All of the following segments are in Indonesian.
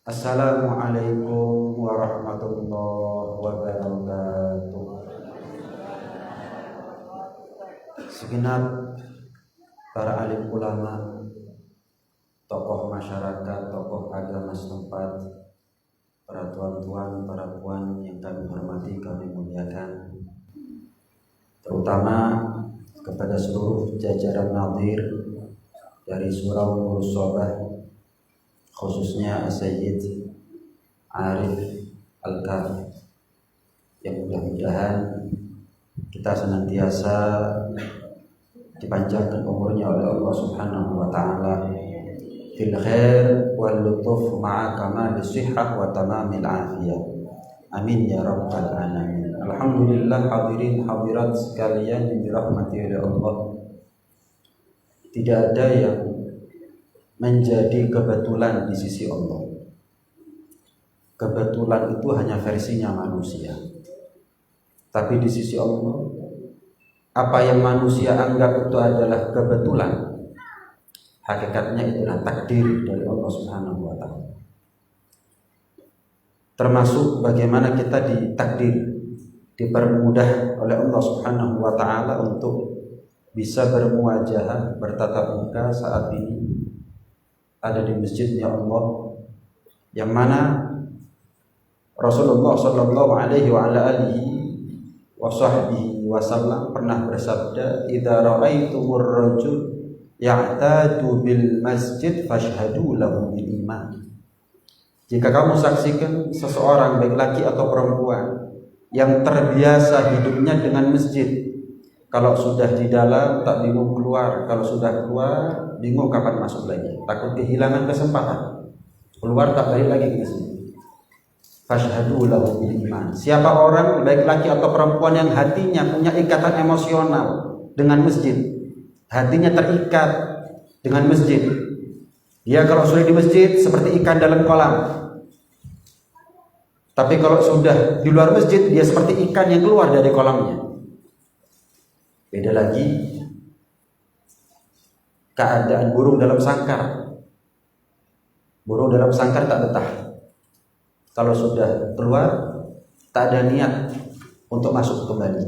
Assalamualaikum warahmatullahi wabarakatuh. Segenap para alim ulama, tokoh masyarakat, tokoh agama setempat, para tuan-tuan, para puan yang kami hormati, kami muliakan, terutama kepada seluruh jajaran nadir dari Surau Nurus Sobah, khususnya Sayyid Arif Al-Kaf, yang mudah-mudahan kita senantiasa dipanjangkan umurnya oleh Allah Subhanahu wa taala fil khair wal lutuf ma'a kamal sihhah wa tamamil afiyah. Amin ya rabbal alamin. Alhamdulillah, hadirin hadirat sekalian yang dirahmati oleh Allah. Tidak ada yang menjadi kebetulan di sisi Allah. Kebetulan itu hanya versinya manusia. Tapi di sisi Allah, apa yang manusia anggap itu adalah kebetulan, hakikatnya itulah takdir dari Allah Subhanahu wa taala. Termasuk bagaimana kita ditakdir, dipermudah oleh Allah Subhanahu wa taala untuk bisa bermuajahah, bertatap muka saat ini ada di masjidnya Allah, yang mana Rasulullah sallallahu alaihi wa ala alihi wa sahbihi wasallam pernah bersabda, "Idza ra'aitumur rajul ya'tadu bil masjid fashhadu lahu bil iman." Jika kamu saksikan seseorang baik laki atau perempuan yang terbiasa hidupnya dengan masjid, kalau sudah di dalam tak bingung keluar, kalau sudah keluar bingung kapan masuk lagi, takut kehilangan kesempatan, keluar tak balik lagi ke masjid. Fashhadu lahu bil iman. Siapa orang baik laki atau perempuan yang hatinya punya ikatan emosional dengan masjid, hatinya terikat dengan masjid, dia kalau sudah di masjid seperti ikan dalam kolam. Tapi kalau sudah di luar masjid, dia seperti ikan yang keluar dari kolamnya. Beda lagi keadaan burung dalam sangkar. Burung dalam sangkar tak betah. Kalau sudah keluar, tak ada niat untuk masuk kembali.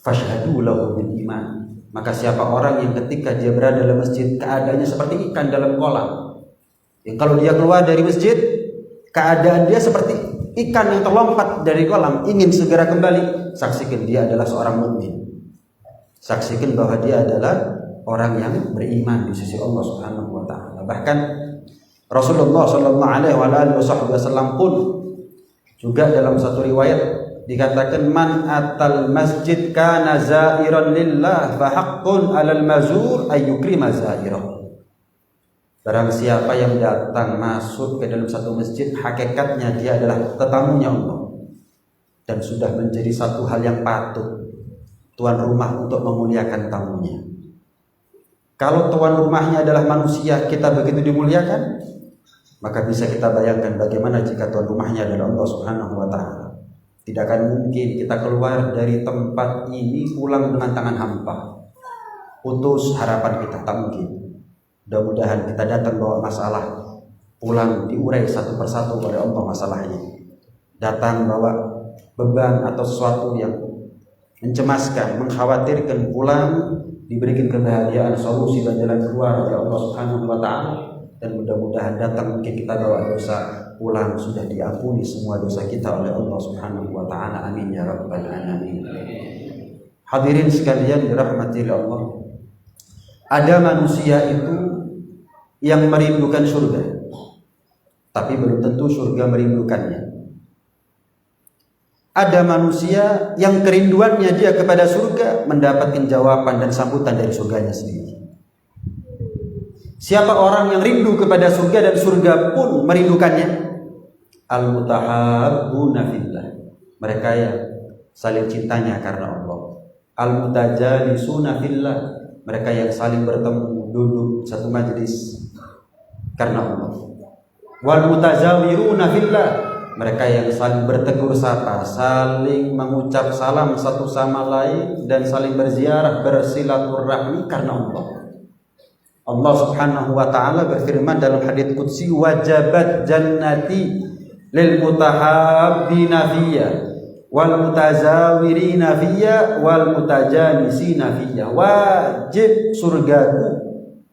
Fashhadu lahu bil iman. Maka siapa orang yang ketika dia berada dalam masjid, keadaannya seperti ikan dalam kolam, yang kalau dia keluar dari masjid, keadaan dia seperti ikan yang terlompat dari kolam, ingin segera kembali, saksikan dia adalah seorang mukmin. Saksikan bahwa dia adalah orang yang beriman di sisi Allah Subhanahu wa taala. Bahkan Rasulullah sallallahu alaihi wasallam pun juga dalam satu riwayat dikatakan, "Man atal masjid kana zairan lillah fa haqqun 'alal mazur ay yukrima zairah." Barang siapa yang datang masuk ke dalam satu masjid, hakikatnya dia adalah tetamunya Allah, dan sudah menjadi satu hal yang patut tuan rumah untuk memuliakan tamunya. Kalau tuan rumahnya adalah manusia, kita begitu dimuliakan, maka bisa kita bayangkan bagaimana jika tuan rumahnya adalah Allah Subhanahu wa taala. Tidak akan mungkin kita keluar dari tempat ini pulang dengan tangan hampa, putus harapan kita, tak mungkin. Mudah-mudahan kita datang bawa masalah, pulang diurai satu persatu oleh Allah masalahnya. Datang bawa beban atau sesuatu yang mencemaskan, mengkhawatirkan, pulang diberikan kebahagiaan, solusi dan jalan keluar oleh Allah Subhanahu wa taala. Dan mudah-mudahan datang mungkin kita bawa dosa, pulang sudah diampuni semua dosa kita oleh Allah Subhanahu wa taala. Amin ya rabbal alamin. Hadirin sekalian dirahmati Allah, ada manusia itu yang merindukan surga, tapi belum tentu surga merindukannya. Ada manusia yang kerinduannya dia kepada surga mendapatkan jawaban dan sambutan dari surganya sendiri. Siapa orang yang rindu kepada surga dan surga pun merindukannya? Al-mutahabbuna fillah. Mereka yang saling cintanya karena Allah. Al-mutajalisuna fillah. Mereka yang saling bertemu, duduk satu majlis karena Allah. Wal mutazawiruna fillah. Mereka yang saling bertegur sapa, saling mengucap salam satu sama lain, dan saling berziarah, bersilaturahmi karena Allah. Allah Subhanahu wa taala berfirman dalam hadits qudsi, wajabat jannati lil mutahabbina fiyya wal mutazawirina fiyya wal mutajanisina fiyya. Wajib surgaku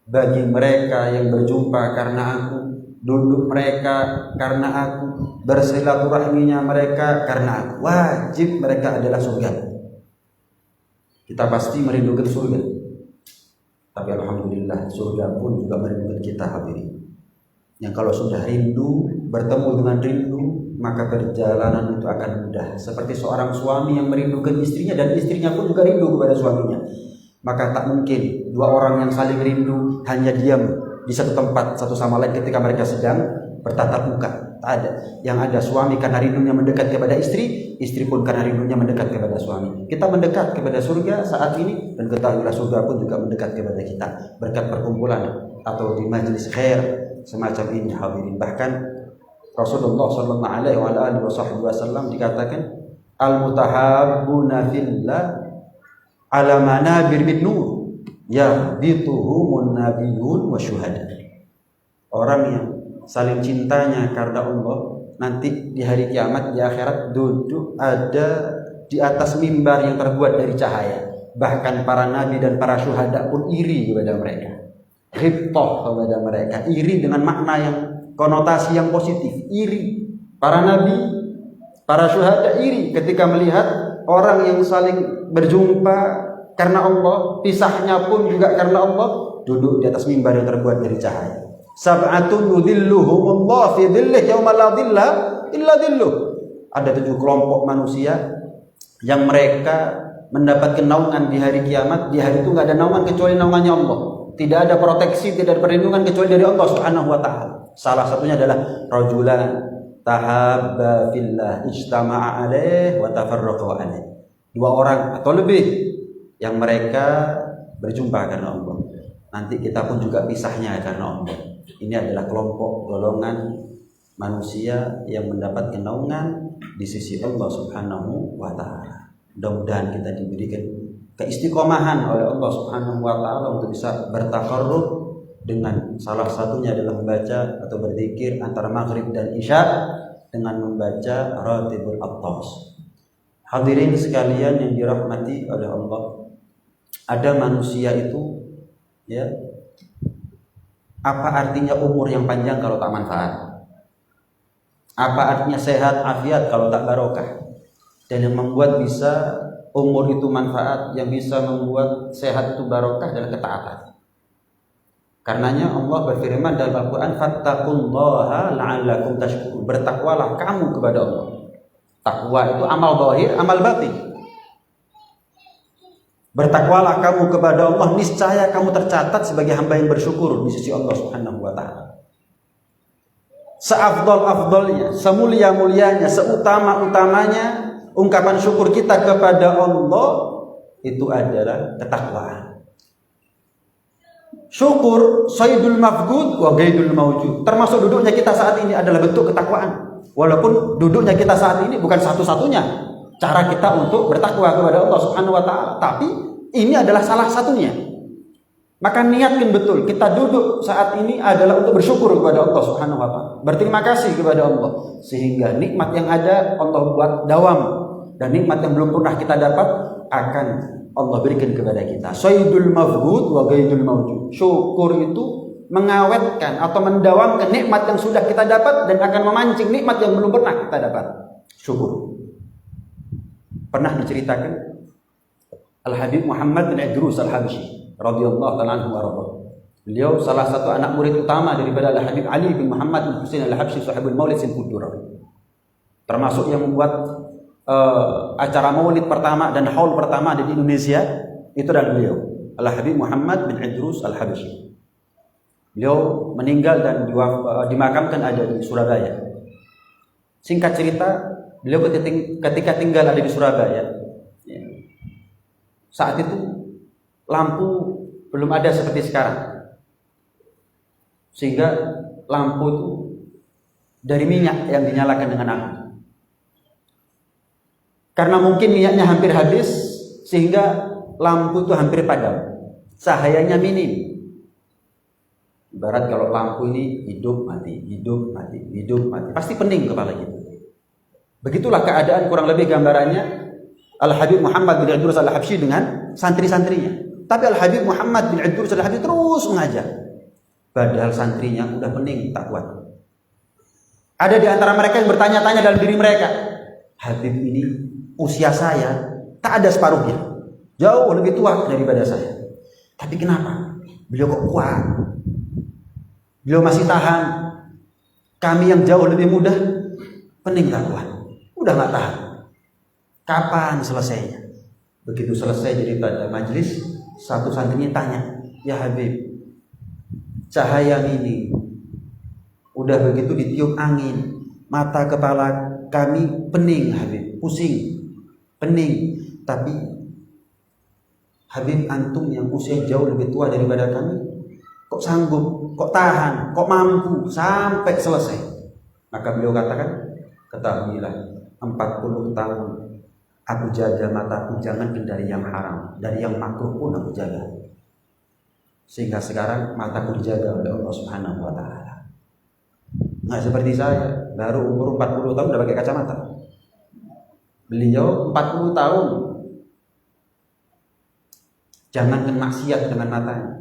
bagi mereka yang berjumpa karena aku, duduk mereka karena aku, bersilaturahminya mereka karena aku. Wajib mereka adalah surga. Kita pasti merindukan surga, tapi alhamdulillah surga pun juga merindukan kita, hadirin. Yang kalau sudah rindu, bertemu dengan rindu, maka perjalanan itu akan mudah. Seperti seorang suami yang merindukan istrinya dan istrinya pun juga rindu kepada suaminya. Maka tak mungkin dua orang yang saling rindu hanya diam di satu tempat satu sama lain ketika mereka sedang bertatap muka. Tak ada. Yang ada suami karena rindunya mendekat kepada istri, istri pun karena rindunya mendekat kepada suami. Kita mendekat kepada surga saat ini, dan ketahuilah surga pun juga mendekat kepada kita berkat perkumpulan atau di majelis khair semacam ini, hadirin. Bahkan Rasulullah sallallahu alaihi wasallam dikatakan, al-mutahabbuna fillah ala manabir min nur yahbituhumun nabiyyun wa syuhada. Orang yang saling cintanya karena Allah nanti di hari kiamat, di akhirat, duduk ada di atas mimbar yang terbuat dari cahaya. Bahkan para nabi dan para syuhada pun iri kepada mereka, ghibtah kepada mereka. Iri dengan makna yang konotasi yang positif. Iri para nabi, para syuhada iri ketika melihat orang yang saling berjumpa karena Allah, pisahnya pun juga karena Allah, duduk di atas mimbar yang terbuat dari cahaya. Sab'atun yudhilluhumullah fi dhillih yauma la dhilla illa dhilluh. Ada 7 kelompok manusia yang mereka mendapat naungan di hari kiamat. Di hari itu enggak ada naungan kecuali naungannya Allah. Tidak ada proteksi, tidak ada perlindungan kecuali dari Allah Subhanahu wa taala. Salah satunya adalah rajulan tahabba fillah ijtama'a alaih wa tafarraqa alaih. 2 orang atau lebih yang mereka berjumpa karena Allah. Nanti kita pun juga pisahnya karena Allah. Ini adalah kelompok golongan manusia yang mendapat naungan di sisi Allah Subhanahu wa taala. Mudah-mudahan kita diberikan keistiqomahan oleh Allah Subhanahu wa taala untuk bisa bertakarrub dengan salah satunya adalah membaca atau berzikir antara maghrib dan isya dengan membaca Ratibul Attas. Hadirin sekalian yang dirahmati oleh Allah, ada manusia itu, ya, apa artinya umur yang panjang kalau tak manfaat? Apa artinya sehat afiat kalau tak barokah? Dan yang membuat bisa umur itu manfaat, yang bisa membuat sehat itu barokah adalah ketaatan. Karenanya Allah berfirman dalam Al-Quran, fattaqullaha la'allakum tashkurun. Bertakwalah kamu kepada Allah. Takwa itu amal zahir, amal batin. Bertakwalah kamu kepada Allah, niscaya kamu tercatat sebagai hamba yang bersyukur di sisi Allah Subhanahu wa taala. Seafdal-afdalnya, semulia-mulianya, seutama-utamanya ungkapan syukur kita kepada Allah itu adalah ketakwaan. Syukur sayyidul mafqud wa ghaidul mawjud. Termasuk duduknya kita saat ini adalah bentuk ketakwaan. Walaupun duduknya kita saat ini bukan satu-satunya cara kita untuk bertakwa kepada Allah Subhanahu wa taala, tapi ini adalah salah satunya. Maka niatkan betul, kita duduk saat ini adalah untuk bersyukur kepada Allah Subhanahu wa taala. Berterima kasih kepada Allah sehingga nikmat yang ada Allah buat dawam, dan nikmat yang belum pernah kita dapat akan Allah berikan kepada kita. Sayyidul mafqud wa ghaidul mawjud. Syukur itu mengawetkan atau mendawamkan nikmat yang sudah kita dapat dan akan memancing nikmat yang belum pernah kita dapat. Syukur. Pernah diceritakan Al-Habib Muhammad bin Idrus Al-Habsyi radhiyallahu ta'ala anhu warḍah. Beliau salah satu anak murid utama daripada Al-Habib Ali bin Muhammad bin Husain Al-Habsyi sahibul Maulid Sinkudur. Termasuk yang membuat acara maulid pertama dan haul pertama di Indonesia itu adalah beliau, Al-Habib Muhammad bin Idrus Al-Habsyi. Beliau meninggal dan dimakamkan ada di Surabaya. Singkat cerita, beliau ketika tinggal ada di Surabaya, ya, saat itu lampu belum ada seperti sekarang, sehingga lampu itu dari minyak yang dinyalakan dengan api. Karena mungkin minyaknya hampir habis, sehingga lampu itu hampir padam, cahayanya minim. Ibarat kalau lampu ini hidup mati, hidup mati, hidup mati, pasti pening kepala kita. Begitulah keadaan kurang lebih gambarannya Al-Habib Muhammad bin Idrus Al-Habsyi dengan santri-santrinya. Tapi Al-Habib Muhammad bin Idrus Al-Habsyi terus mengajar. Padahal santrinya udah pening, tak kuat. Ada di antara mereka yang bertanya-tanya dalam diri mereka, Habib ini usia saya tak ada separuhnya, jauh lebih tua daripada saya. Tapi kenapa? Beliau kok kuat? Beliau masih tahan. Kami yang jauh lebih muda, pening tak kuat. Udah gak tahan. Kapan selesainya? Begitu selesai jadi pada majelis, satu santrinya tanya, ya Habib, cahaya ini udah begitu ditiup angin, mata kepala kami pening Habib, pusing, pening. Tapi Habib antum yang usia jauh lebih tua daripada kami, kok sanggup, kok tahan, kok mampu sampai selesai? Maka beliau katakan, ketahuilah 40 tahun aku jaga mataku jangan dari yang haram, dari yang makruh pun aku jaga. Sehingga sekarang mataku dijaga oleh Allah Subhanahu wa taala. Nggak seperti saya, baru umur 40 tahun udah pakai kacamata. Beliau 40 tahun jangankan maksiat dengan matanya,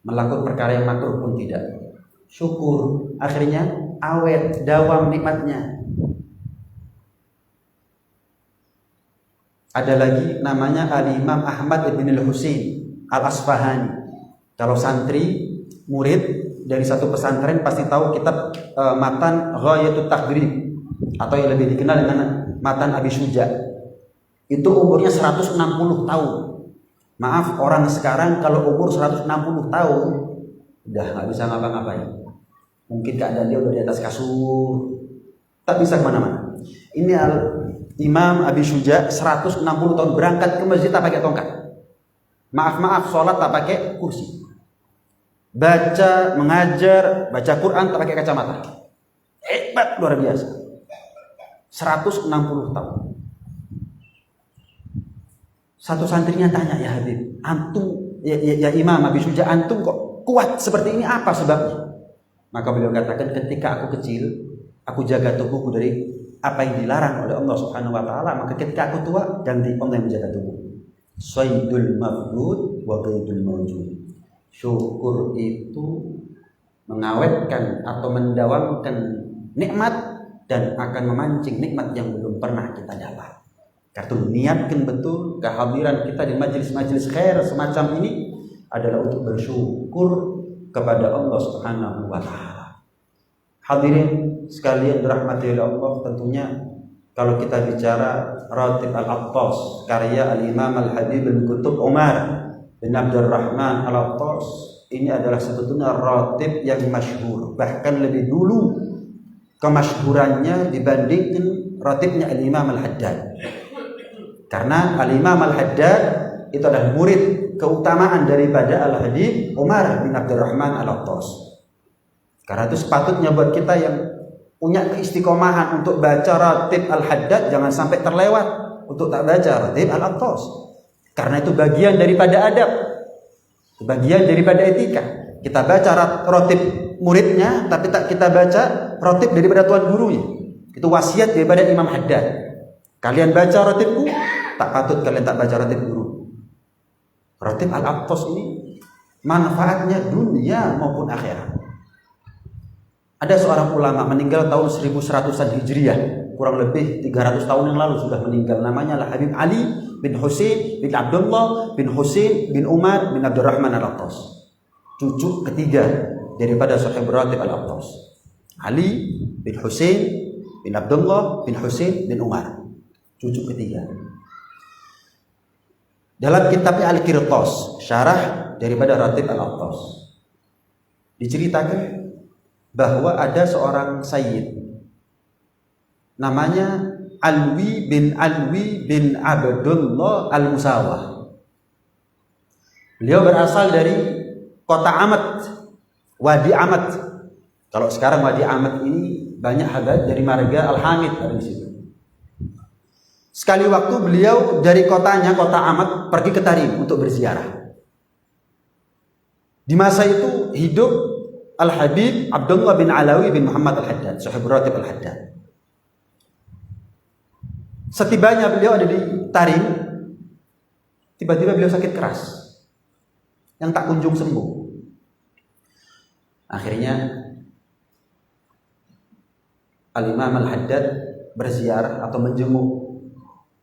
melakukan perkara yang makruh pun tidak. Syukur, akhirnya awet, dawam nikmatnya. Ada lagi namanya Al-Imam Ahmad bin Al-Husain Al-Asfahani. Kalau santri, murid dari satu pesantren pasti tahu kitab Matan Ghayatut Taqrib atau yang lebih dikenal dengan Matan Abi Syuja. Itu umurnya 160 tahun. Maaf, orang sekarang kalau umur 160 tahun udah nggak bisa ngapa-ngapain. Mungkin keadaan dia udah di atas kasur, tak bisa kemana-mana. Ini Imam Abi Syuja 160 tahun berangkat ke masjid tak pakai tongkat. Maaf, sholat tak pakai kursi. Baca, mengajar, baca Quran tak pakai kacamata. Hebat, luar biasa. 160 tahun. Satu santrinya tanya, ya Habib, antum, ya Imam Abi Syuja, antum kok kuat seperti ini, apa sebabnya? Maka beliau katakan, ketika aku kecil, aku jaga tubuhku dari apa yang dilarang oleh Allah Subhanahu wa taala, maka ketika aku tua, ganti Allah yang menjaga tubuh. Sayyidul mafdud wa qaidul mawjud. Syukur itu mengawetkan atau mendawamkan nikmat dan akan memancing nikmat yang belum pernah kita dapat. Karena niatkan betul kehadiran kita di majelis-majelis khair semacam ini adalah untuk bersyukur kepada Allah Subhanahu wa taala. Hadirin sekalian dirahmati oleh Allah, tentunya kalau kita bicara Ratib Al-Attas karya Al-Imam Al-Habib bin Qutb Umar bin Abdurrahman Al-Attas, ini adalah sebetulnya ratib yang masyhur, bahkan lebih dulu kemasyhurannya dibandingkan ratibnya Al-Imam Al-Haddad. Karena Al-Imam Al-Haddad itu adalah murid keutamaan daripada Al-Habib Umar bin Abdurrahman Al-Attas. Karena itu sepatutnya buat kita yang punya keistiqomahan untuk baca ratib Al-Haddad jangan sampai terlewat untuk tak baca ratib Al-Attas. Karena itu bagian daripada adab, bagian daripada etika. Kita baca ratib muridnya, tapi tak kita baca ratib daripada tuan gurunya. Itu wasiat daripada Imam Haddad. Kalian baca ratibku, tak patut kalian tak baca ratib guru. Ratib Al-Attas ini manfaatnya dunia maupun akhirat. Ada seorang ulama meninggal tahun 1100-an Hijriah, kurang lebih 300 tahun yang lalu sudah meninggal. Namanya Habib Ali bin Husain bin Abdullah bin Husain bin Umar bin Abdurrahman Al-Attas, cucu ketiga daripada sahib ratib Al-Attas. Ali bin Husain bin Abdullah bin Husain bin Umar, cucu ketiga. Dalam kitabnya Al-Qirtas, syarah daripada ratib Al-Attas, diceritakan bahwa ada seorang sayyid namanya Alwi bin Abdullah Al-Musawah. Beliau berasal dari kota Amat, Wadi Amat. Kalau sekarang Wadi Amat ini banyak hadat dari marga Al-Hamid ada di situ. Sekali waktu beliau dari kotanya, kota Amat, pergi ke Tarim untuk berziarah. Di Di masa itu hidup Al-Habib Abdullah bin Alawi bin Muhammad Al-Haddad, Sahib Ratib Al-Haddad. Setibanya beliau ada di Tarim, tiba-tiba beliau sakit keras yang tak kunjung sembuh. Akhirnya Al-Imam Al-Haddad berziarah atau menjenguk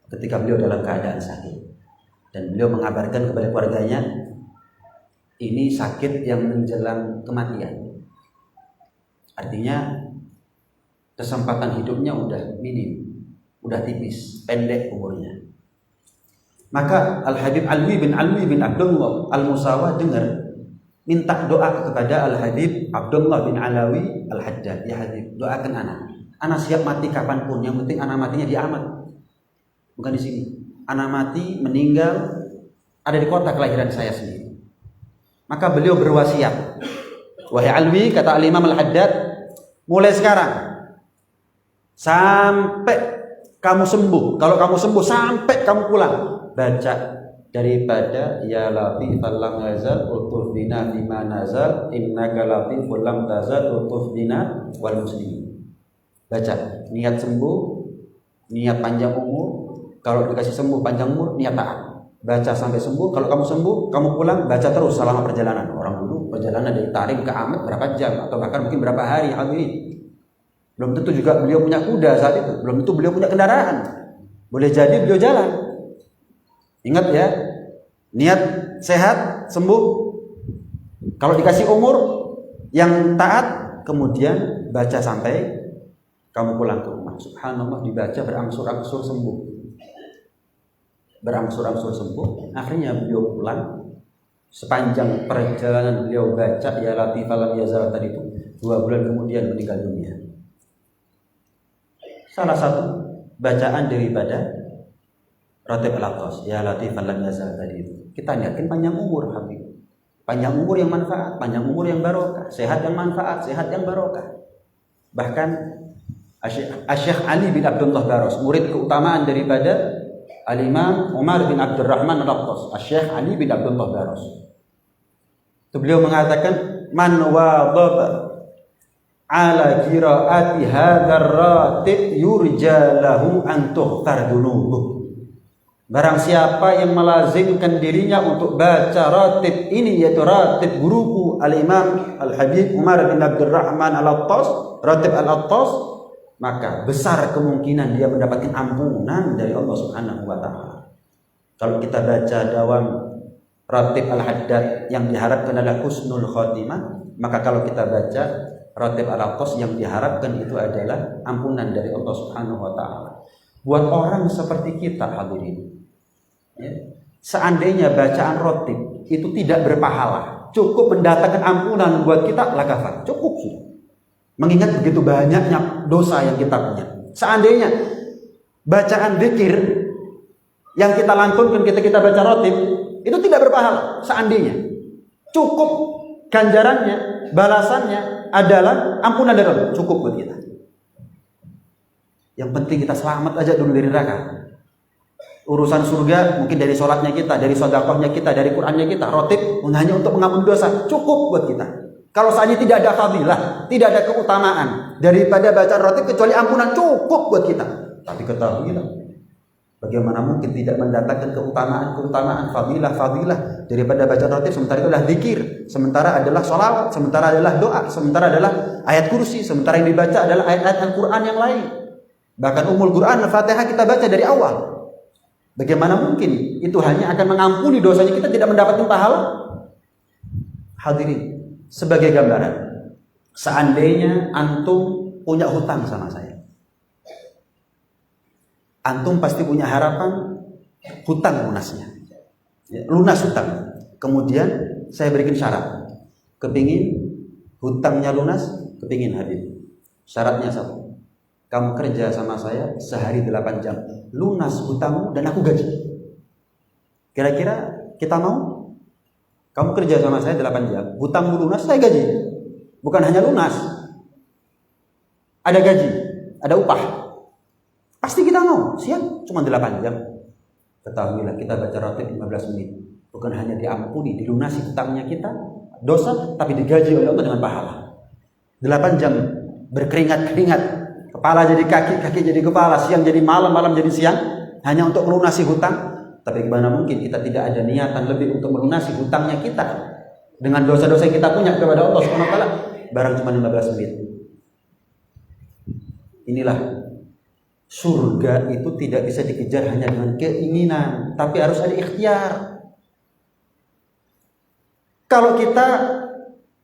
ketika beliau dalam keadaan sakit. Dan beliau mengabarkan kepada keluarganya, ini sakit yang menjelang kematian. Artinya kesempatan hidupnya udah minim, udah tipis, pendek umurnya. Maka Al-Habib Alwi bin Abdullah Al-Musawa dengar, minta doa kepada Al-Habib Abdullah bin Alawi Al-Haddad. Ya Habib, doakan anak siap mati kapanpun, yang penting anak matinya di Amat, bukan di sini. Anak mati, meninggal ada di kota kelahiran saya sendiri. Maka beliau berwasiat, wahai Alwi, kata Al-Imam Al-Haddad, mulai sekarang sampai kamu sembuh, kalau kamu sembuh sampai kamu pulang, baca daripada ya latifal lam yazal utuf bina bima nazal innaka latiful lam tazal utuf bina wal muslimin. Baca, niat sembuh, niat panjang umur. Kalau dikasih sembuh panjang umur, niat taat. Baca sampai sembuh. Kalau kamu sembuh, kamu pulang, baca terus selama perjalanan. Orang dulu perjalanan dari Tarim ke Amat berapa jam, atau bahkan mungkin berapa hari. Hadirin, belum tentu juga beliau punya kuda saat itu, belum tentu beliau punya kendaraan. Boleh jadi beliau jalan. Ingat ya, niat sehat, sembuh. Kalau dikasih umur yang taat, kemudian baca sampai kamu pulang ke rumah. Subhanallah, dibaca berangsur-angsur sembuh. Berangsur-angsur sembuh. Akhirnya beliau pulang. Sepanjang perjalanan beliau baca ya latifal lam yazal tadi itu, 2 bulan kemudian meninggal dunia. Salah satu bacaan daripada Ratib Al-Attas, ya latifal lam yazal tadi itu, kita niatkan panjang umur, Habib. Panjang umur yang manfaat, panjang umur yang barokah, sehat yang manfaat, sehat yang barokah. Bahkan Syekh Ali bin Abdullah Baros, murid keutamaan daripada Al-Imam Umar bin Abdurrahman Al-Attas, Syekh Ali bin Abdullah Baros, itu beliau mengatakan, man wadaba ala qiraati hadzal ratib yurja lahu an tughfar dunubuh. Barang siapa yang melazimkan dirinya untuk baca ratib ini, yaitu ratib guruku Al-Imam Al-Habib Umar bin Abdurrahman Al-Attas, ratib Al-Attas, maka besar kemungkinan dia mendapatkan ampunan dari Allah Subhanahu wa taala. Kalau kita baca dawam Ratib Al-Haddad yang diharapkan adalah husnul khotimah, maka kalau kita baca Ratib Al-Attas yang diharapkan itu adalah ampunan dari Allah Subhanahu wa taala. Buat orang seperti kita, hadirin, ya, seandainya bacaan ratib itu tidak berpahala, cukup mendatangkan ampunan buat kita, lakafar, cukup sudah. Mengingat begitu banyaknya dosa yang kita punya. Seandainya bacaan zikir yang kita lantunkan ketika kita baca ratib itu tidak berpahala, seandainya cukup ganjarannya, balasannya adalah ampunan dari Allah, cukup buat kita. Yang penting kita selamat aja dulu dari neraka. Urusan surga mungkin dari sholatnya kita, dari sedekahnya kita, dari Qur'annya kita. Ratib hanya untuk mengampuni dosa, cukup buat kita. Kalau seandainya tidak ada fadilah, tidak ada keutamaan daripada bacaan ratib kecuali ampunan, cukup buat kita. Tapi ketahuilah, bagaimana mungkin tidak mendatangkan keutamaan, fadilah daripada bacaan ratib, sementara itu adalah zikir, sementara adalah sholawat, sementara adalah doa, sementara adalah ayat kursi, sementara yang dibaca adalah ayat-ayat Al-Quran yang lain. Bahkan Ummul Quran, Al-Fatihah kita baca dari awal. Bagaimana mungkin itu hanya akan mengampuni dosanya, kita tidak mendapatkan pahala? Hadirin, sebagai gambaran, seandainya antum punya hutang sama saya, antum pasti punya harapan hutang lunasnya, ya, lunas hutang. Kemudian saya berikan syarat, kepingin hutangnya lunas, kepingin Habib. Syaratnya satu, kamu kerja sama saya sehari 8 jam, lunas hutangmu dan aku gaji. Kira-kira kita mau? Kamu kerja sama saya 8 jam, hutangmu lunas, saya gaji. Bukan hanya lunas, ada gaji, ada upah. Pasti kita mau, siap, cuma 8 jam. Ketahuilah, kita baca ratib 15 menit, bukan hanya diampuni, dilunasi hutangnya kita, dosa tapi digaji oleh Allah dengan pahala. 8 jam berkeringat-keringat, kepala jadi kaki, kaki jadi kepala, siang jadi malam, malam jadi siang, hanya untuk melunasi hutang. Tapi gimana mungkin kita tidak ada niatan lebih untuk melunasi hutangnya kita dengan dosa-dosa yang kita punya kepada Allah Subhanahu wa taala, barang cuma 15 menit. Inilah surga itu tidak bisa dikejar hanya dengan keinginan, tapi harus ada ikhtiar. Kalau kita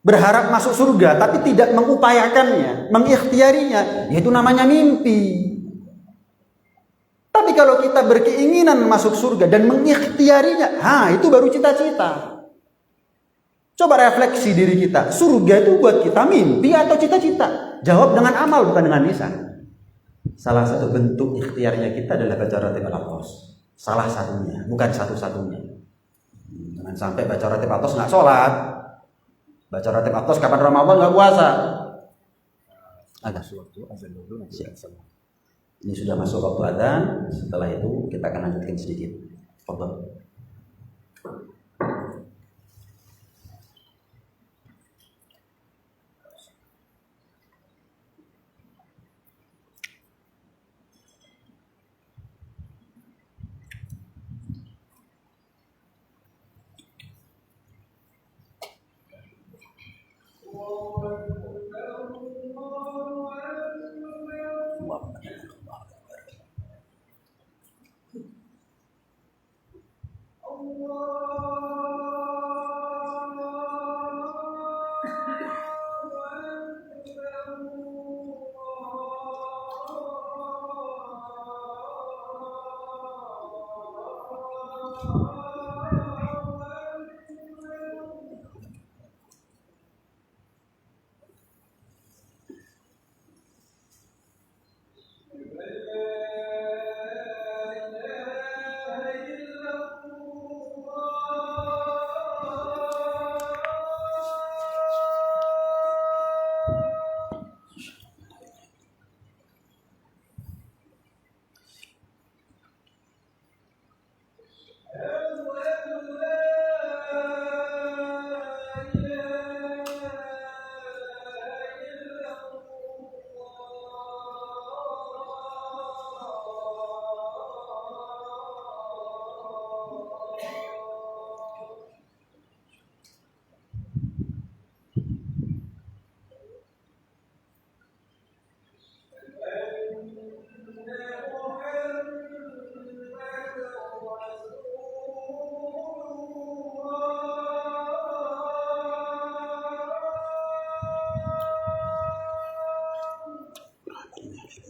berharap masuk surga tapi tidak mengupayakannya, mengikhtiarinya, yaitu namanya mimpi. Tapi kalau kita berkeinginan masuk surga dan mengikhtiarinya, itu baru cita-cita. Coba refleksi diri kita, surga itu buat kita mimpi atau cita-cita? Jawab dengan amal, bukan dengan lisan. Salah satu bentuk ikhtiarnya kita adalah baca ratib al-atos. Salah satunya, bukan satu-satunya. Jangan sampai baca ratib al-atos nggak sholat, baca ratib al-atos kapan Ramadan nggak puasa. Agak suatu azan dulu nanti. Ini sudah masuk waktu adzan. Setelah itu kita akan lanjutkan sedikit. Fadhal.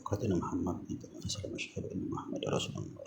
Kata Muhammad itu masyhur ini Muhammad Rasulullah.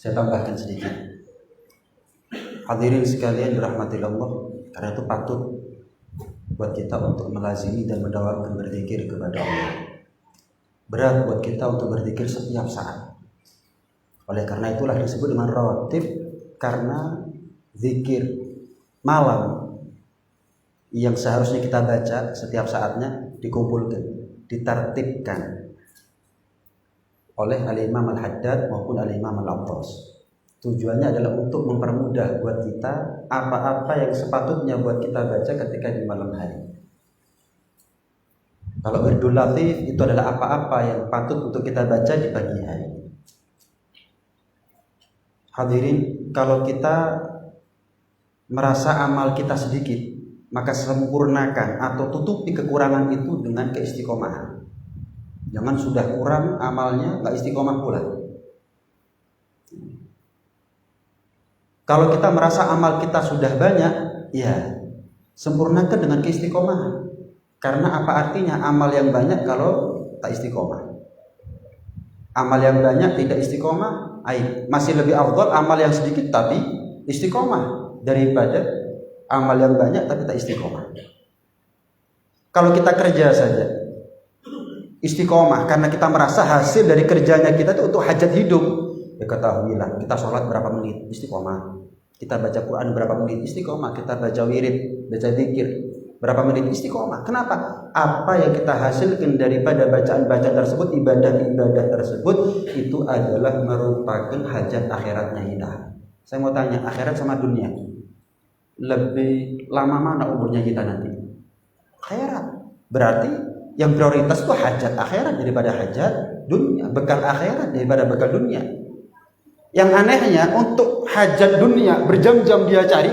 Saya tambahkan sedikit. Hadirin sekalian dirahmati Allah, karena itu patut buat kita untuk melazimi dan mendawamkan berzikir kepada Allah. Berat buat kita untuk berzikir setiap saat. Oleh karena itulah disebut dengan rawatib, karena zikir malam yang seharusnya kita baca setiap saatnya dikumpulkan, ditartibkan oleh Al-Imam Al-Haddad maupun Al-Imam Al-Attas. Tujuannya adalah untuk mempermudah buat kita apa-apa yang sepatutnya buat kita baca ketika di malam hari. Kalau wirdul latif itu adalah apa-apa yang patut untuk kita baca di pagi hari. Hadirin, kalau kita merasa amal kita sedikit, maka sempurnakan atau tutupi kekurangan itu dengan keistiqomahan. Jangan sudah kurang amalnya nggak istiqomah pula. Kalau kita merasa amal kita sudah banyak, ya sempurnakan dengan keistiqomahan. Karena apa artinya amal yang banyak kalau tak istiqomah? Amal yang banyak tidak istiqomah, masih lebih afdal amal yang sedikit tapi istiqomah daripada amal yang banyak tapi tak istiqomah. Kalau kita kerja saja istiqomah karena kita merasa hasil dari kerjanya kita itu untuk hajat hidup, ya ketahuilah kita sholat berapa menit istiqomah, kita baca Quran berapa menit istiqomah, kita baca wirid, baca zikir berapa menit istiqomah. Kenapa? Apa yang kita hasilkan daripada bacaan-bacaan tersebut, ibadah-ibadah tersebut, itu adalah merupakan hajat akhiratnya kita. Saya mau tanya, akhirat sama dunia lebih lama mana umurnya kita nanti? Akhirat. Berarti yang prioritas itu hajat akhirat daripada hajat dunia, bekal akhirat daripada bekal dunia. Yang anehnya untuk hajat dunia berjam-jam dia cari,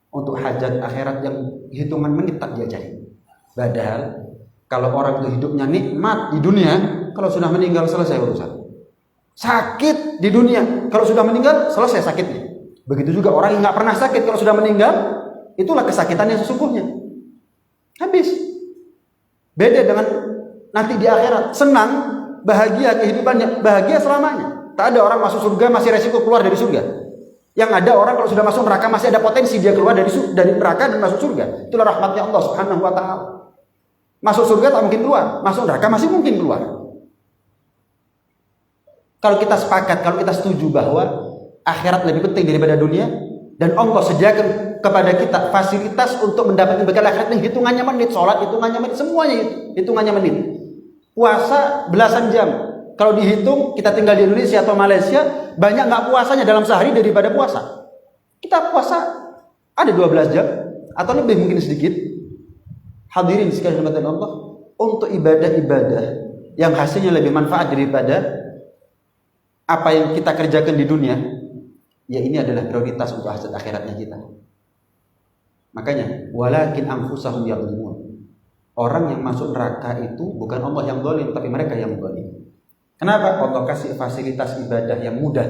untuk hajat akhirat yang hitungan menit tak dia cari. Padahal kalau orang itu hidupnya nikmat di dunia, kalau sudah meninggal selesai urusan. Sakit di dunia, kalau sudah meninggal selesai sakitnya. Begitu juga orang yang nggak pernah sakit, kalau sudah meninggal itulah kesakitan yang sesungguhnya. Habis. Beda dengan nanti di akhirat, senang, bahagia kehidupannya, bahagia selamanya. Tak ada orang masuk surga masih resiko keluar dari surga. Yang ada orang kalau sudah masuk neraka masih ada potensi dia keluar dari neraka dan masuk surga. Itulah rahmatnya Allah Subhanahu wa taala. Masuk surga tak mungkin keluar, masuk neraka masih mungkin keluar. Kalau kita sepakat, kalau kita setuju bahwa akhirat lebih penting daripada dunia, dan Allah sediakan kepada kita fasilitas untuk mendapatkan bekal akhirat yang hitungannya menit, sholat hitungannya menit, semuanya hitungannya menit. Puasa belasan jam. Kalau dihitung kita tinggal di Indonesia atau Malaysia, banyak nggak puasanya dalam sehari daripada puasa. Kita puasa ada 12 jam atau lebih mungkin sedikit. Hadirin sekalian rahmatan Allah, untuk ibadah-ibadah yang hasilnya lebih manfaat daripada apa yang kita kerjakan di dunia, ya ini adalah prioritas untuk hajat akhiratnya kita. Makanya walakin anfusahum yadhlimun. Orang yang masuk neraka itu bukan Allah yang zalim, tapi mereka yang zalim. Kenapa? Allah kasih fasilitas ibadah yang mudah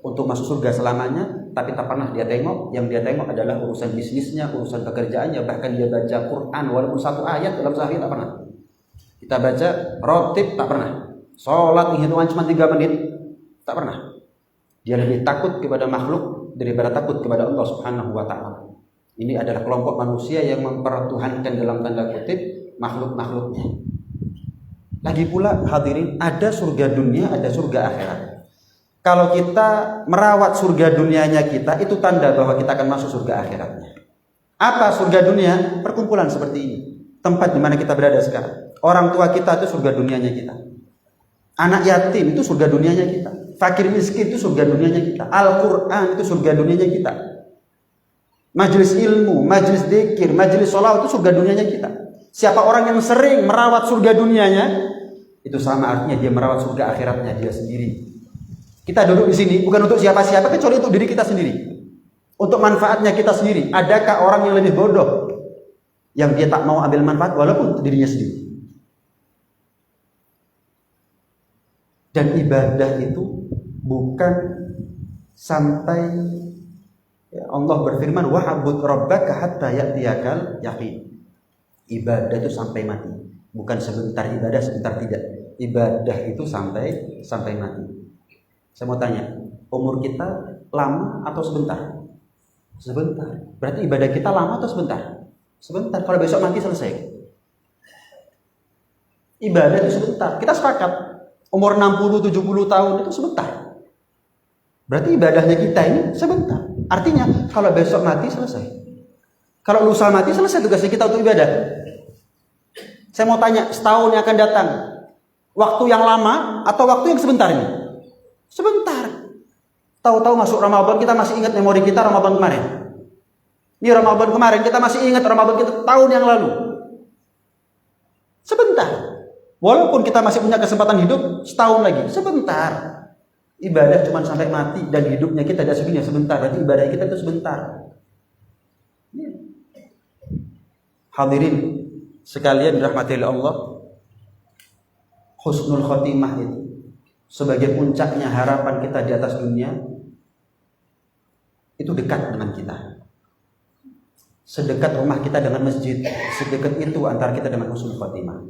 untuk masuk surga selamanya, tapi tak pernah dia tengok. Yang dia tengok adalah urusan bisnisnya, urusan pekerjaannya. Bahkan dia baca Quran walaupun satu ayat dalam sehari tak pernah. Kita baca rotib tak pernah. Sholat hitungan cuma 3 menit tak pernah. Dia lebih takut kepada makhluk daripada takut kepada Allah Subhanahu wa taala. Ini adalah kelompok manusia yang mempertuhankan dalam tanda kutip makhluk-makhluknya. Lagi pula hadirin, ada surga dunia, ada surga akhirat. Kalau kita merawat surga dunianya kita, itu tanda bahwa kita akan masuk surga akhiratnya. Apa surga dunia? Perkumpulan seperti ini. Tempat di mana kita berada sekarang. Orang tua kita itu surga dunianya kita. Anak yatim itu surga dunianya kita. Fakir miskin itu surga dunianya kita. Al-Quran itu surga dunianya kita. Majelis ilmu, majelis dzikir, majelis sholawat itu surga dunianya kita. Siapa orang yang sering merawat surga dunianya, itu sama artinya dia merawat surga akhiratnya dia sendiri. Kita duduk di sini bukan untuk siapa-siapa kecuali untuk diri kita sendiri. Untuk manfaatnya kita sendiri. Adakah orang yang lebih bodoh yang dia tak mau ambil manfaat walaupun untuk dirinya sendiri? Dan ibadah itu bukan sampai Allah berfirman wa'bud rabbaka hatta ya'tiyakal yaqin. Ibadah itu sampai mati, bukan sebentar ibadah sebentar tidak. Ibadah itu sampai mati. Saya mau tanya, umur kita lama atau sebentar? Sebentar. Berarti ibadah kita lama atau sebentar? Sebentar. Kalau besok mati selesai. Ibadah itu sebentar. Kita sepakat. Umur 60-70 tahun itu sebentar. Berarti ibadahnya kita ini sebentar. Artinya kalau besok mati selesai. Kalau lusa mati selesai tugasnya kita untuk ibadah. Saya mau tanya, setahun yang akan datang, waktu yang lama atau waktu yang sebentar ini? Sebentar. Tahu-tahu masuk Ramadan kita masih ingat memori kita Ramadan kemarin. Ini Ramadan kemarin kita masih ingat Ramadan kita tahun yang lalu. Sebentar. Walaupun kita masih punya kesempatan hidup setahun lagi, sebentar. Ibadah cuma sampai mati dan hidupnya kita ada segini sebentar. Berarti ibadah kita itu sebentar. Hadirin sekalian dirahmati oleh Allah, husnul khotimah itu sebagai puncaknya harapan kita di atas dunia itu dekat dengan kita. Sedekat rumah kita dengan masjid, sedekat itu antara kita dengan husnul khotimah.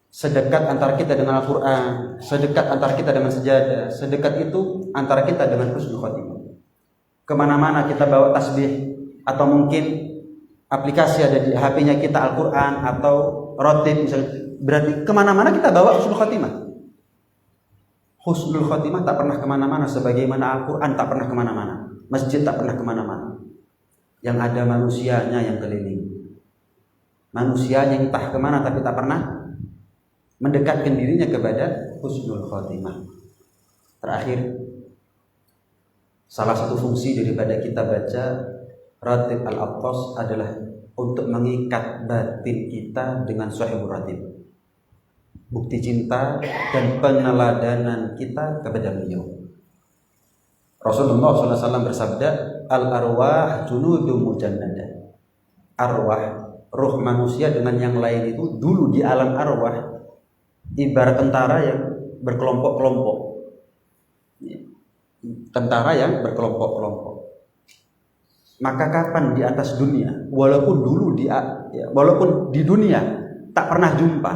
Sedekat antara kita dengan Al-Quran, sedekat antara kita dengan sejadah, sedekat itu antara kita dengan husnul khotimah. Kemana-mana kita bawa tasbih, atau mungkin aplikasi ada di HP-nya kita Al-Quran atau rotib misalnya, berarti kemana-mana kita bawa husnul khotimah. Husnul khotimah tak pernah kemana-mana, sebagaimana Al-Quran tak pernah kemana-mana, masjid tak pernah kemana-mana. Yang ada manusianya yang keliling, manusianya yang entah kemana tapi tak pernah mendekatkan dirinya kepada husnul khotimah. Terakhir, salah satu fungsi daripada kita baca Ratib Al-Attas adalah untuk mengikat batin kita dengan Sahibur Ratib. Bukti cinta dan peneladanan kita kepada beliau. Rasulullah SAW bersabda, Al-arwah junudun mujannada. Arwah, ruh manusia dengan yang lain itu dulu di alam arwah ibarat tentara yang berkelompok-kelompok. Tentara yang berkelompok-kelompok. Maka kapan di atas dunia, walaupun di dunia tak pernah jumpa,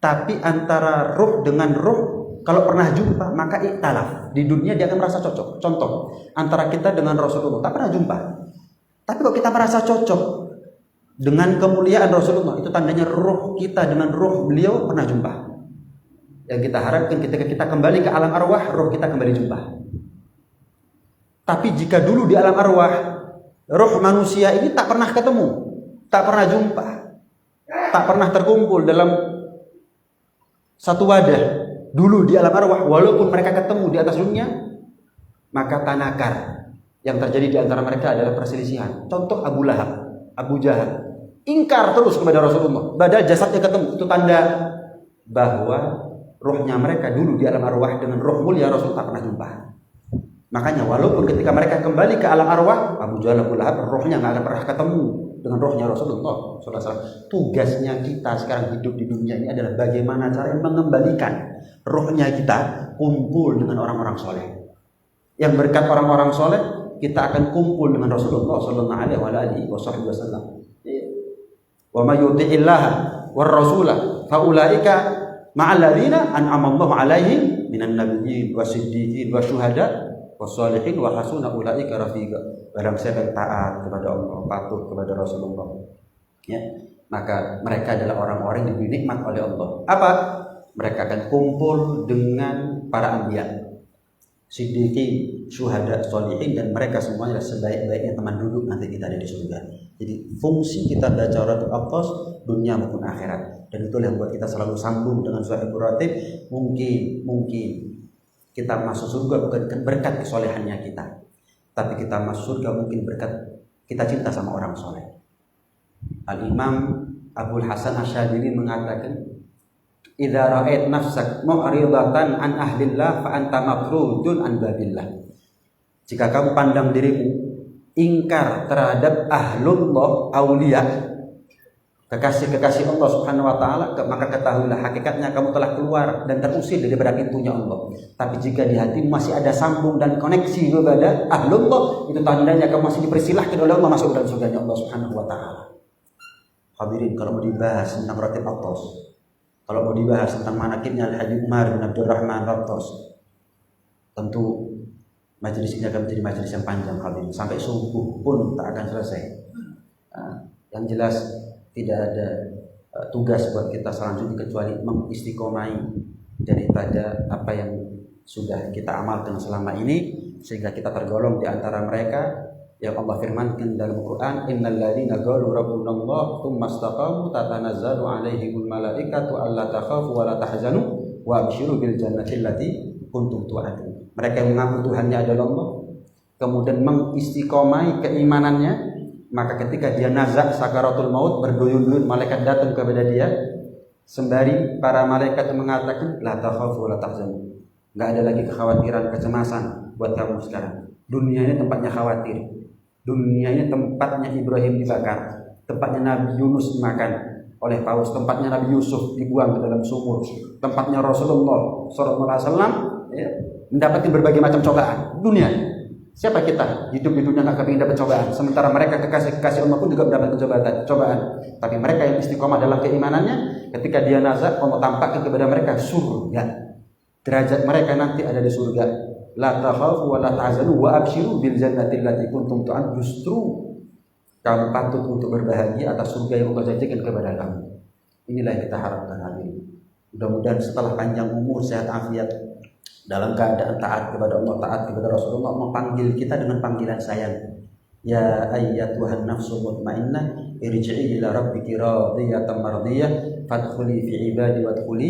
tapi antara ruh dengan ruh kalau pernah jumpa maka iktalaf. Di dunia dia akan merasa cocok. Contoh, antara kita dengan Rasulullah tak pernah jumpa, tapi kalau kita merasa cocok dengan kemuliaan Rasulullah, itu tandanya ruh kita dengan ruh beliau pernah jumpa. Yang kita harapkan ketika kita kembali ke alam arwah, ruh kita kembali jumpa. Tapi jika dulu di alam arwah, ruh manusia ini tak pernah ketemu, tak pernah jumpa, tak pernah terkumpul dalam satu wadah dulu di alam arwah, walaupun mereka ketemu di atas dunia, maka tanakar yang terjadi di antara mereka adalah perselisihan. Contoh Abu Lahab, Abu Jahal, ingkar terus kepada Rasulullah, padahal jasadnya ketemu. Itu tanda bahwa ruhnya mereka dulu di alam arwah dengan ruh mulia Rasul tak pernah jumpa. Makanya walaupun ketika mereka kembali ke alam arwah, Abu Jahal, Abu Lahab, rohnya nggak akan pernah ketemu dengan rohnya Rasulullah SAW. Tugasnya kita sekarang hidup di dunia ini adalah bagaimana cara mengembalikan rohnya kita kumpul dengan orang-orang soleh. Yang berkat orang-orang soleh, kita akan kumpul dengan Rasulullah SAW. Wa may yuti'illaha war rasulah faulaika ma'al ladzina an'ama Allahu 'alaihim minan nabiyyin wasiddiqin wasyuhada wassalihin wa hasuna ulaika rafiqa. Barang siapa yang taat kepada Allah, patuh kepada Rasulullah, ya, maka mereka adalah orang-orang yang diberi nikmat oleh Allah. Apa? Mereka akan kumpul dengan para anbiya, siddiqin, syuhada, sholihin, dan mereka semuanya sebaik-baiknya teman duduk nanti kita ada di surga. Jadi fungsi kita baca Ratib Al-Attas dunia maupun akhirat, dan itulah yang buat kita selalu sambung dengan Sahibur Ratib. Mungkin kita masuk surga bukan berkat kesolehannya kita, tapi kita masuk surga mungkin berkat kita cinta sama orang soleh. Al-Imam Abul Hasan Asyadili mengatakan, idza ra'ait nafsak mu'ridatan an ahlillah fa anta mafrudun an babillah. Jika kamu pandang dirimu ingkar terhadap ahlullah, aulia, kekasih-kekasih Allah Subhanahu wa taala, maka ketahuilah hakikatnya kamu telah keluar dan terusir daripada pintunya Allah. Tapi jika di hatimu masih ada sambung dan koneksi kepada ahlullah, itu tandanya kamu masih dipersilahkan oleh Allah masuk dalam surganya Allah Subhanahu wa taala. Hadirin, kalau mau dibahas tentang Ratib Al-Attas, kalau mau dibahas tentang manaqibnya Al-Haji Umar bin Abdurrahman Al-Attas, tentu majelis ini akan menjadi majelis yang panjang hadirin, sampai subuh pun tak akan selesai. Yang jelas tidak ada tugas buat kita selanjutnya kecuali mengistiqomai daripada apa yang sudah kita amalkan selama ini, sehingga kita tergolong di antara mereka yang Allah firmankan dalam Al-Quran, innal ladzina qalu rabbunallah tsumma istaqamu tatanazzalu alaihimul malaikatu alla takhafu wa la tahzanu wa abshiru bil jannati allati kuntum tu'adun. Mereka yang mengaku Tuhannya adalah Allah, kemudian mengistiqomai keimanannya, maka ketika dia nazak sakaratul maut, berduyun-duyun malaikat datang kepada dia, sembari para malaikat mengatakan la takhafu wa la tahzanu. Enggak ada lagi kekhawatiran, kecemasan buat kamu sekarang. Dunia ini tempatnya khawatir. Dunia ini tempatnya Ibrahim dibakar, tempatnya Nabi Yunus dimakan oleh paus, tempatnya Nabi Yusuf dibuang ke dalam sumur, tempatnya Rasulullah SAW ya, mendapatkan berbagai macam cobaan. Dunia, siapa kita hidup di dunia nggak kepingin dapat cobaan? Sementara mereka kekasih Allah pun juga mendapatkan cobaan. Tapi mereka yang istiqomah dalam keimanannya, ketika dia nazar, Allah tampakkan kepada mereka surga. Derajat mereka nanti ada di surga. La takhafu wa la tahzanu wa abshiru bil jannati allati kuntum tu'adun. Justru kamu patut untuk berbahagia atas surga yang Allah janjikan kepada kamu. Inilah yang kita harapkan hadirin. Mudah-mudahan setelah panjang umur, sehat afiat, dalam keadaan taat kepada Allah, taat kepada Rasulullah, memanggil kita dengan panggilan sayang. Ya ayyatuhan nafsul mutmainnah irji'i ila rabbiki radiyatan mardiyah fadkhuli fi ibadi wadkhuli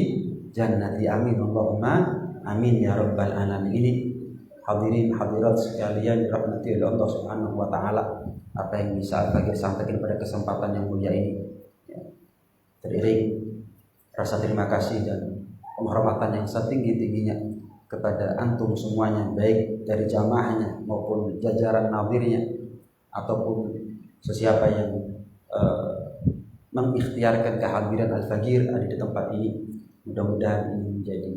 jannati. Amin Allahumma amin ya rabbal alamin. Ini hadirin hadirat sekalian dirahmati oleh Allah Subhanahu wa taala, apa yang bisa bagi sampaikan pada kesempatan yang mulia ini ya, teriring rasa terima kasih dan penghormatan yang setinggi-tingginya kepada antum semuanya, baik dari jamaahnya maupun jajaran nadirnya ataupun sesiapa yang mengikhtiarkan kehadiran Al-Fagir ada di tempat ini. Mudah-mudahan ini menjadi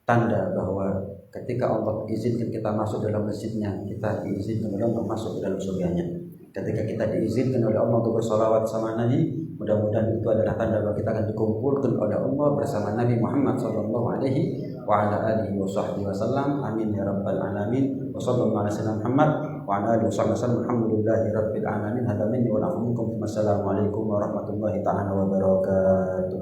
tanda bahwa ketika Allah izinkan kita masuk dalam masjidnya, kita diizinkan oleh Allah untuk masuk ke dalam surganya. Ketika kita diizinkan oleh Allah untuk bersolawat sama Nabi, mudah-mudahan itu adalah tanda bahwa kita akan dikumpulkan oleh Allah bersama Nabi Muhammad sallallahu alaihi wa ala alihi wa sahbihi wasallam. Amin ya rabbal alamin. Wa sallallahu ala sayyidina Muhammad wa ala alihi wasallam. Alhamdulillahi rabbil alamin. Hadza minni wa lakum. Wassalamualaikum warahmatullahi ta'ala wabarakatuh.